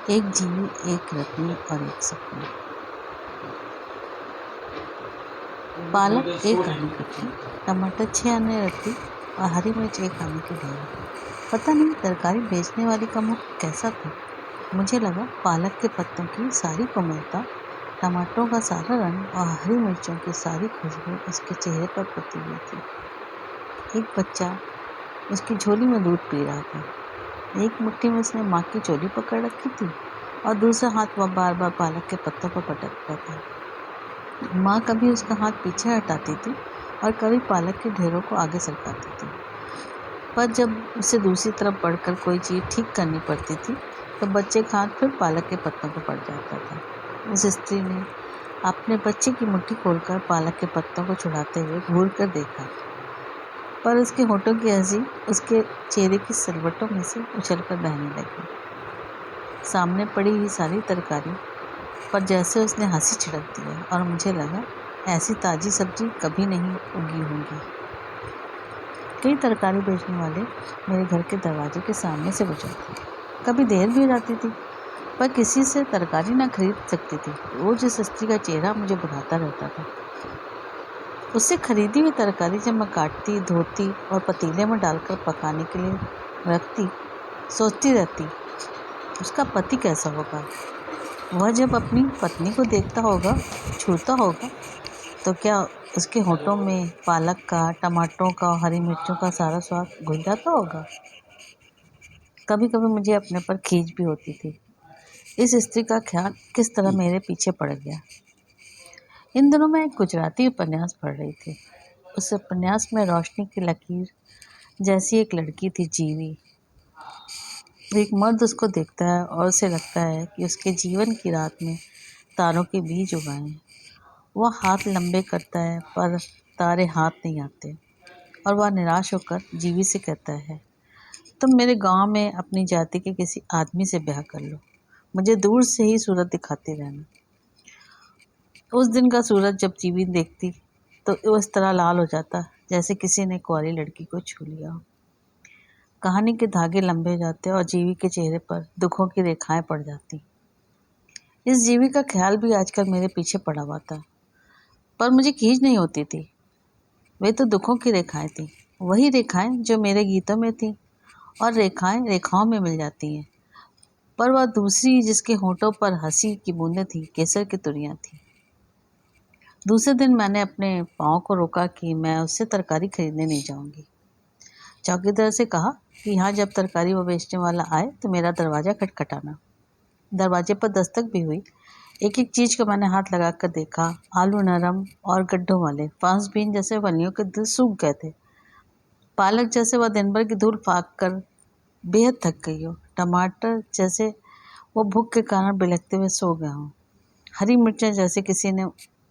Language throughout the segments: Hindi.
एक जीवी, एक रत्नी और एक सपना। पालक 1 आने कटली, टमाटर 6 आने रखी और हरी मिर्च 1 आने के ढेर। पता नहीं तरकारी बेचने वाली का मुख कैसा था। मुझे लगा पालक के पत्तों की सारी कोमलता, टमाटरों का सारा रंग और हरी मिर्चों की सारी खुशबू उसके चेहरे पर पुती हुई थी। एक बच्चा उसकी झोली में दूध पी रहा था। एक मुट्ठी में उसने माँ की चोली पकड़ रखी थी और दूसरा हाथ वह बार बार पालक के पत्तों पर पटकता था। माँ कभी उसका हाथ पीछे हटाती थी और कभी पालक के ढेरों को आगे सरकाती थी। पर जब उसे दूसरी तरफ बढ़कर कोई चीज़ ठीक करनी पड़ती थी तो बच्चे का हाथ फिर पालक के पत्तों पर पड़ जाता था। उस स्त्री ने अपने बच्चे की मुट्ठी खोलकर पालक के पत्तों को छुड़ाते हुए घूर कर देखा, पर उसके होठों की हंसी उसके चेहरे की सलवटों में से उछलकर बहने लगी। सामने पड़ी हुई सारी तरकारी पर जैसे उसने हंसी छिड़क दिया और मुझे लगा ऐसी ताज़ी सब्जी कभी नहीं उगी होगी। कई तरकारी बेचने वाले मेरे घर के दरवाजे के सामने से गुजरते। कभी देर भी हो जाती थी पर किसी से तरकारी ना खरीद सकती थी। रोज इस स्त्री का चेहरा मुझे बुलाता रहता था। उससे खरीदी हुई तरकारी जब मैं काटती, धोती और पतीले में डालकर पकाने के लिए रखती, सोचती रहती उसका पति कैसा होगा। वह जब अपनी पत्नी को देखता होगा, छूता होगा, तो क्या उसके होठों में पालक का, टमाटरों का और हरी मिर्चों का सारा स्वाद घुल जाता होगा। कभी कभी मुझे अपने पर खींच भी होती थी। इस स्त्री का ख्याल किस तरह मेरे पीछे पड़ गया। इन दिनों मैं एक गुजराती उपन्यास पढ़ रही थी। उस उपन्यास में रोशनी की लकीर जैसी एक लड़की थी, जीवी। एक मर्द उसको देखता है और उसे लगता है कि उसके जीवन की रात में तारों के बीज उगाए हैं। वह हाथ लंबे करता है पर तारे हाथ नहीं आते और वह निराश होकर जीवी से कहता है, तुम मेरे गांव में अपनी जाति के किसी आदमी से ब्याह कर लो, मुझे दूर से ही सूरत दिखाती रहना। उस दिन का सूरज जब जीवी देखती तो वो इस तरह लाल हो जाता जैसे किसी ने कुंवारी लड़की को छू लिया हो। कहानी के धागे लंबे हो जाते और जीवी के चेहरे पर दुखों की रेखाएं पड़ जाती। इस जीवी का ख्याल भी आजकल मेरे पीछे पड़ा हुआ था, पर मुझे खींच नहीं होती थी। वे तो दुखों की रेखाएं थी, वही रेखाएं जो मेरे गीतों में थी, और रेखाएं रेखाओं में मिल जाती हैं। पर वह दूसरी जिसके होठों पर हंसी की बूंदें थी, केसर की तुरियां थी। दूसरे दिन मैंने अपने पाँव को रोका कि मैं उससे तरकारी खरीदने नहीं जाऊंगी। चौकीदार से कहा कि यहाँ जब तरकारी वो बेचने वाला आए तो मेरा दरवाज़ा खटखटाना। दरवाजे पर दस्तक भी हुई। एक एक चीज़ को मैंने हाथ लगा कर देखा। आलू नरम और गड्ढों वाले, फ्रांस बीन जैसे फलियों के दिल सूख गए थे। पालक जैसे वह दिन भर की धूल फाँक कर बेहद थक गई हो। टमाटर जैसे वो भूख के कारण बिलखते हुए सो गया हूँ। हरी मिर्चें जैसे किसी ने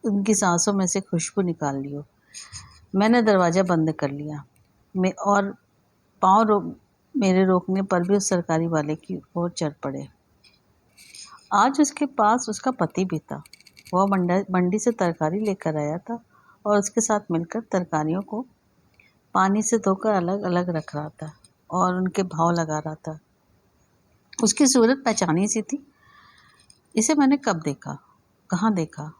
उनकी सांसों में से खुशबू निकाल ली हो। मैंने दरवाज़ा बंद कर लिया और मेरे रोकने पर भी उस सरकारी वाले की ओर चल पड़े। आज उसके पास उसका पति भी था। वह मंडी से तरकारी लेकर आया था और उसके साथ मिलकर तरकारियों को पानी से धोकर अलग अलग रख रहा था और उनके भाव लगा रहा था। उसकी सूरत पहचानी सी थी। इसे मैंने कब देखा, कहाँ देखा।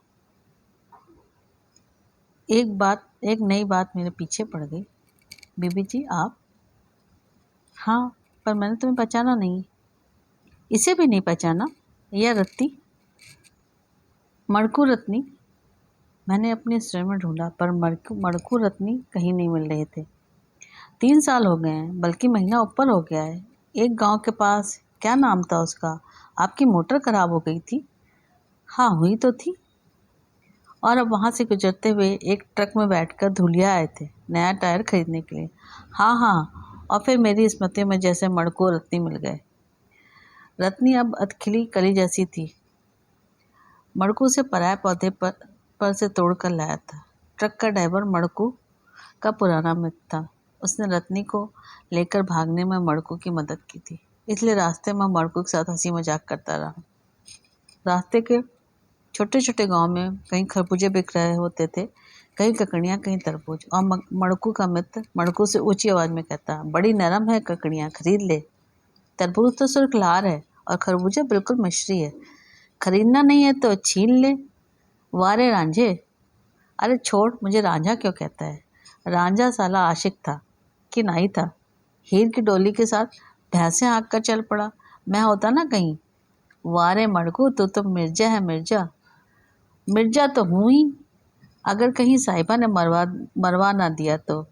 एक नई बात मेरे पीछे पड़ गई। बीबी जी आप? हाँ, पर मैंने तुम्हें पहचाना नहीं। इसे भी नहीं पहचाना? यह रत्ती, मड़कू रत्नी। मैंने अपने सिर में ढूंढा पर मड़कू रत्नी कहीं नहीं मिल रहे थे। 3 साल हो गए हैं, बल्कि महीना ऊपर हो गया है। एक गांव के पास, क्या नाम था उसका, आपकी मोटर खराब हो गई थी। हाँ हुई तो थी। और अब वहाँ से गुजरते हुए एक ट्रक में बैठकर धुलिया आए थे नया टायर खरीदने के लिए। हाँ हाँ, और फिर मेरी स्मृति में जैसे मड़को रत्नी मिल गए। रत्नी अब अधखिली कली जैसी थी। मड़कू से पराये पौधे पर से तोड़ कर लाया था। ट्रक का ड्राइवर मड़कू का पुराना मित्र था। उसने रत्नी को लेकर भागने में मड़कू की मदद की थी, इसलिए रास्ते में मड़कू के साथ हंसी मजाक करता रहा। रास्ते के छोटे छोटे गांव में कहीं खरबूजे बिक रहे होते थे, कहीं ककड़ियाँ, कहीं तरबूज। और मड़कू का मित्र मड़कू से ऊंची आवाज में कहता, बड़ी नरम है ककड़ियाँ, खरीद ले। तरबूज तो सुर्ख लाल है और खरबूजा बिल्कुल मिश्री है। खरीदना नहीं है तो छीन ले। वारे रांझे। अरे छोड़, मुझे रांझा क्यों कहता है? रांझा साला आशिक था कि नहीं था? हीर की डोली के साथ भैंसे हाँक कर चल पड़ा। मैं होता ना कहीं। वारे मड़कू, तू तो मिर्जा है, मिर्जा। मिर्जा तो हूँ ही, अगर कहीं साहिबा ने मरवा ना दिया तो।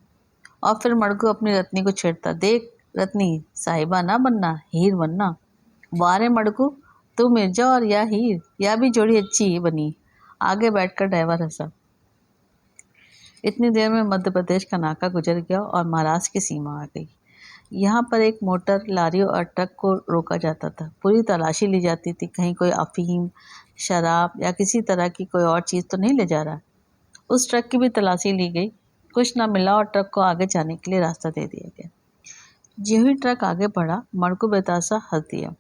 और फिर मड़कू अपनी रत्नी को छेड़ता, देख रत्नी, साहिबा ना बनना, हीर बनना। वारे मड़कू, तू मिर्जा और या हीर, या भी जोड़ी अच्छी ही बनी। आगे बैठकर ड्राइवर हंसा। इतनी देर में मध्य प्रदेश का नाका गुजर गया और महाराष्ट्र की सीमा आ गई। यहाँ पर एक मोटर, लारियों और ट्रक को रोका जाता था। पूरी तलाशी ली जाती थी, कहीं कोई अफीम, शराब या किसी तरह की कोई और चीज़ तो नहीं ले जा रहा। उस ट्रक की भी तलाशी ली गई। कुछ न मिला और ट्रक को आगे जाने के लिए रास्ता दे दिया गया। ज्यों ही ट्रक आगे बढ़ा, मड़कू बेतासा हंस दिया।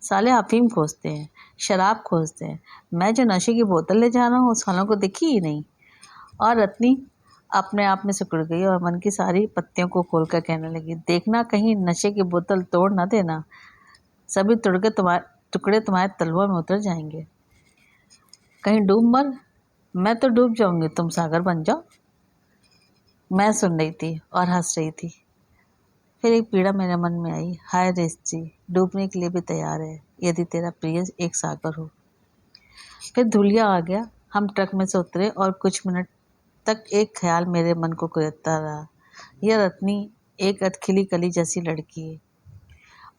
साले अफीम खोजते हैं, शराब खोजते हैं। मैं जो नशे की बोतल ले जा रहा हूँ, उस सालों को दिखी ही नहीं। और रत्नी अपने आप में सिकुड़ गई और मन की सारी पत्तियों को खोलकर कहने लगी, देखना कहीं नशे की बोतल तोड़ ना देना। सभी टुकड़े तुम्हारे तलवों में उतर जाएंगे। कहीं डूब मर। मैं तो डूब जाऊंगी, तुम सागर बन जाओ। मैं सुन रही थी और हंस रही थी। फिर एक पीड़ा मेरे मन में आई। हाय रेस्टी, डूबने के लिए भी तैयार है, यदि तेरा प्रिय एक सागर हो। फिर धुलिया आ गया। हम ट्रक में से उतरे और कुछ मिनट तक एक ख्याल मेरे मन को कुरेदता रहा। यह रत्नी एक अधखिली कली जैसी लड़की है।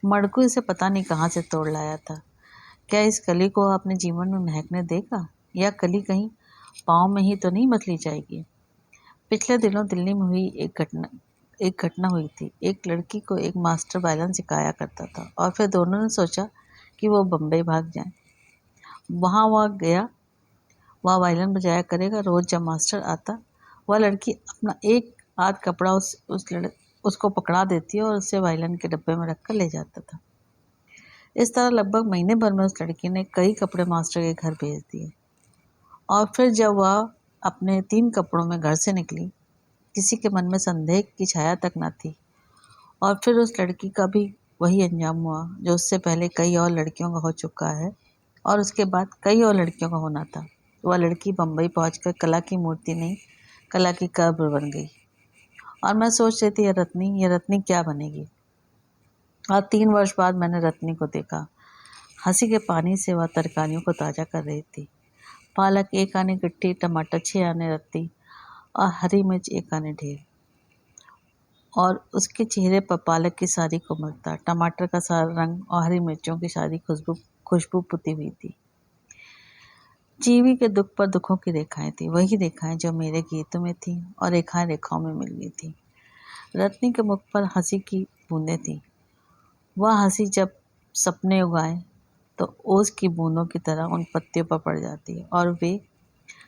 मड़कू इसे पता नहीं कहाँ से तोड़ लाया था। क्या इस कली को अपने जीवन में महकने देगा, या कली कहीं पाँव में ही तो नहीं बदली जाएगी? पिछले दिनों दिल्ली में हुई एक घटना हुई थी। एक लड़की को एक मास्टर वायलिन सिखाया करता था और फिर दोनों ने सोचा कि वो बम्बई भाग जाए। वहाँ वह गया, वह वायलिन बजाया करेगा। रोज जब मास्टर आता, वह लड़की अपना एक आध कपड़ा उसको पकड़ा देती और उसे वायलिन के डब्बे में रखकर ले जाता था। इस तरह लगभग महीने भर में उस लड़की ने कई कपड़े मास्टर के घर भेज दिए। और फिर जब वह अपने 3 कपड़ों में घर से निकली, किसी के मन में संदेह की छाया तक न थी। और फिर उस लड़की का भी वही अंजाम हुआ जो उससे पहले कई और लड़कियों का हो चुका है और उसके बाद कई और लड़कियों का होना था। वह लड़की बम्बई पहुंचकर कला की मूर्ति नहीं, कला की कब्र बन गई। और मैं सोच रही थी, ये रत्नी क्या बनेगी? और 3 वर्ष बाद मैंने रत्नी को देखा। हंसी के पानी से वह तरकारियों को ताज़ा कर रही थी। पालक 1 आने गट्ठी, टमाटर 6 आने रत्ती और हरी मिर्च 1 आने ढेर। और उसके चेहरे पर पालक की सारी कोमलता, टमाटर का सारा रंग और हरी मिर्चों की सारी खुशबू पुती हुई थी। जीवी के दुख पर दुखों की रेखाएं थी, वही रेखाएं जो मेरे गीतों में थी और रेखाएं रेखाओं में मिल गई थी। रत्नी के मुख पर हंसी की बूंदें थी। वह हंसी जब सपने उगाए तो ओस की बूंदों की तरह उन पत्तियों पर पड़ जाती और वे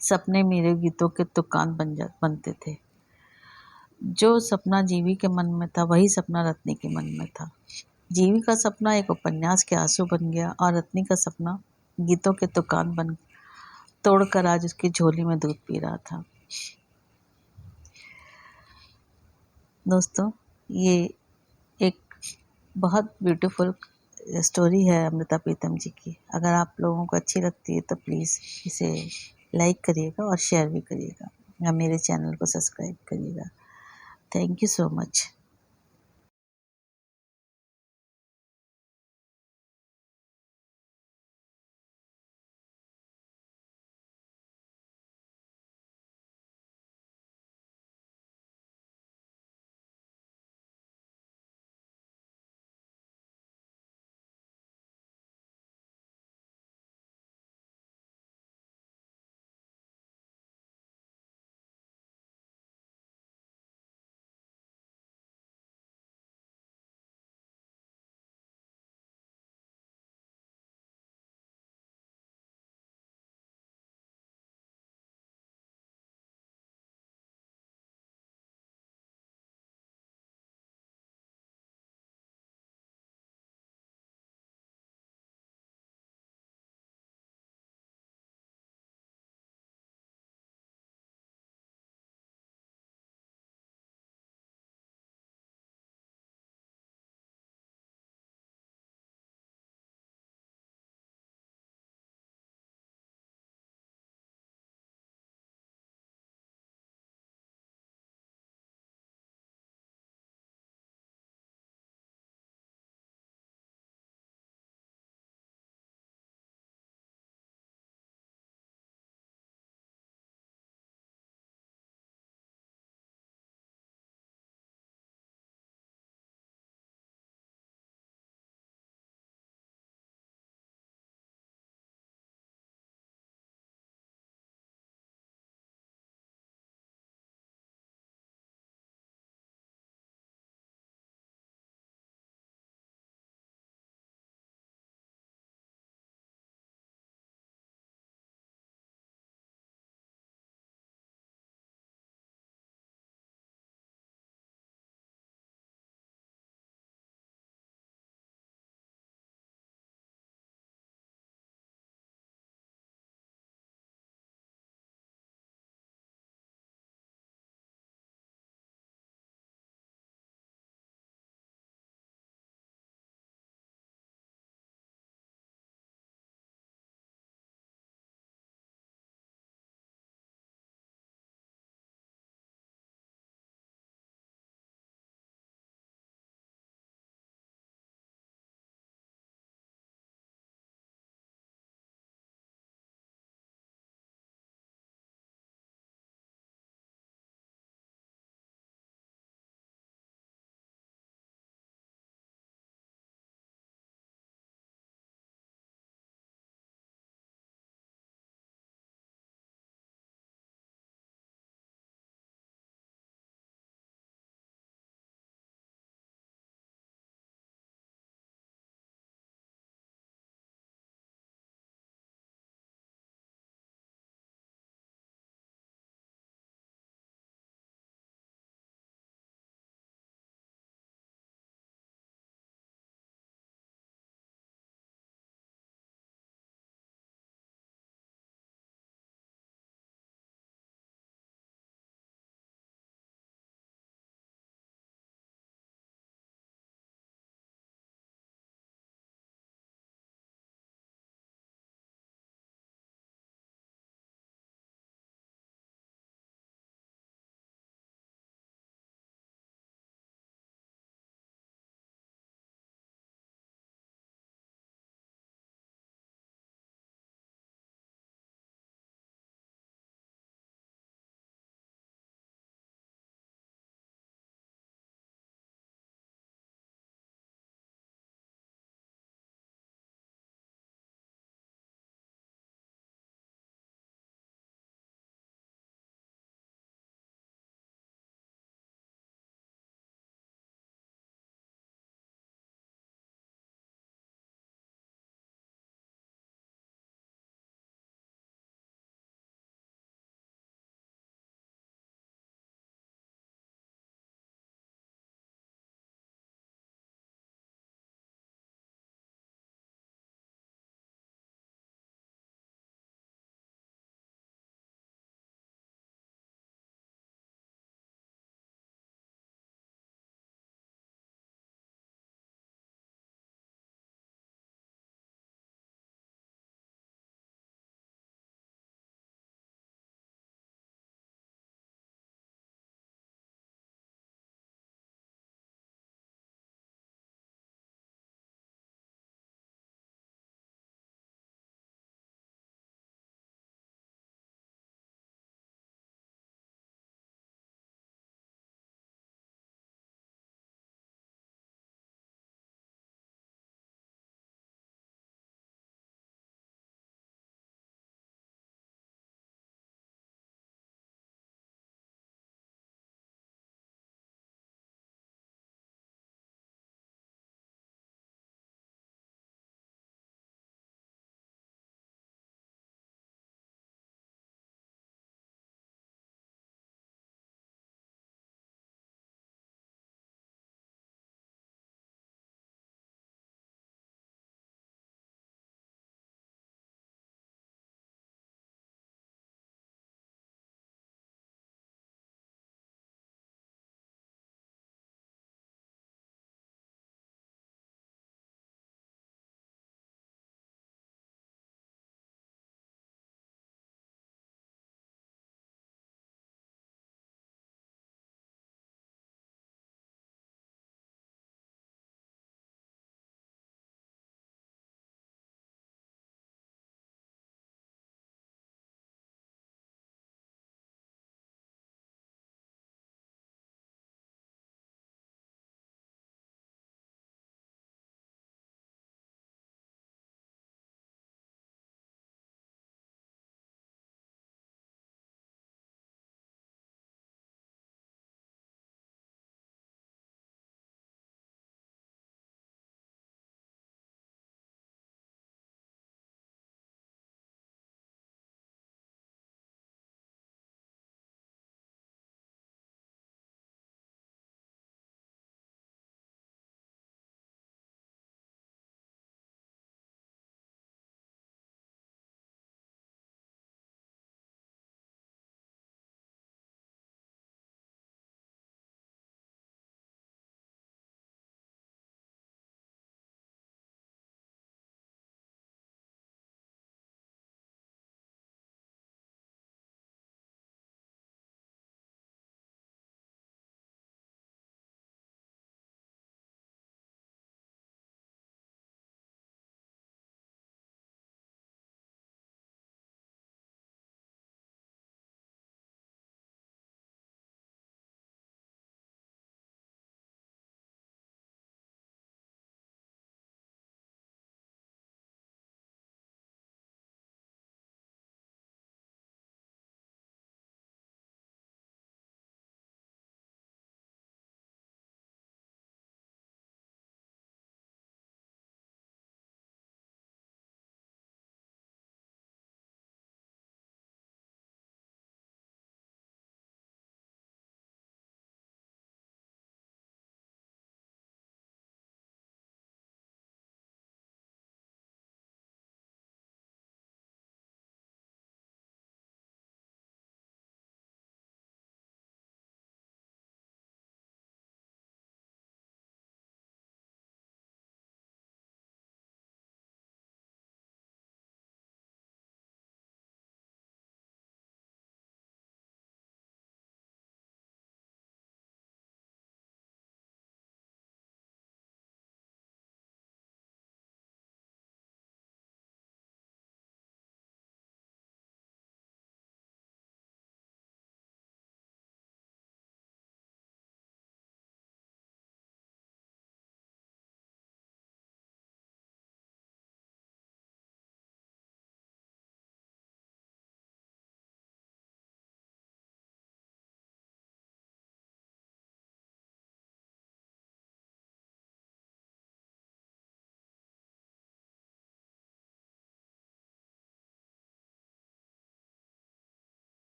सपने मेरे गीतों के तुकान बनते थे। जो सपना जीवी के मन में था, वही सपना रत्नी के मन में था। जीवी का सपना एक उपन्यास के आंसू बन गया और रत्नी का सपना गीतों के दुकान बन तोड़कर आज उसकी झोली में दूध पी रहा था। दोस्तों, ये एक बहुत ब्यूटीफुल स्टोरी है अमृता प्रीतम जी की। अगर आप लोगों को अच्छी लगती है तो प्लीज़ इसे लाइक करिएगा और शेयर भी करिएगा या मेरे चैनल को सब्सक्राइब करिएगा। Thank you so much.